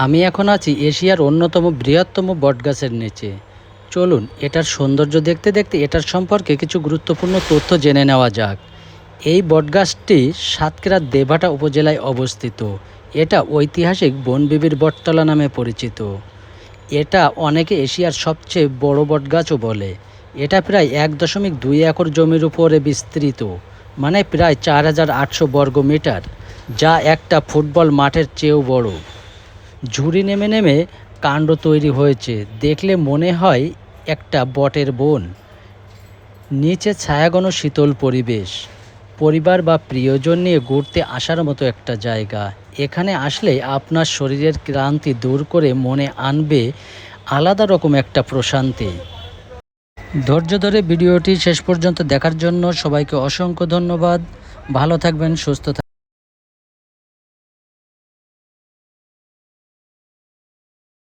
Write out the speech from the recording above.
আমি এখন আছি এশিয়ার অন্যতম বৃহত্তম বটগাছের নিচে। চলুন এটার সৌন্দর্য দেখতে দেখতে এটার সম্পর্কে কিছু গুরুত্বপূর্ণ তথ্য জেনে নেওয়া যাক। এই বটগাছটি সাতক্ষীরার দেবহাটা উপজেলায় অবস্থিত। এটা ঐতিহাসিক বনবিবির বটতলা নামে পরিচিত। এটা অনেকে এশিয়ার সবচেয়ে বড় বটগাছও বলে। এটা প্রায় 1.2 একর জমির উপরে বিস্তৃত, মানে প্রায় 4800 বর্গ মিটার, যা একটা ফুটবল মাঠের চেয়েও বড়। ঝুড়ি নেমে নেমে কাণ্ড তৈরি হয়েছে, দেখলে মনে হয় একটা বটের বন। নিচে ছায়াঘন শীতল পরিবেশ, পরিবার বা প্রিয়জন নিয়ে ঘুরতে আসার মতো একটা জায়গা। এখানে আসলে আপনার শরীরের ক্লান্তি দূর করে মনে আনবে আলাদা রকম একটা প্রশান্তি। ধৈর্য ধরে ভিডিওটি শেষ পর্যন্ত দেখার জন্য সবাইকে অসংখ্য ধন্যবাদ। ভালো থাকবেন, সুস্থ থাকবেন।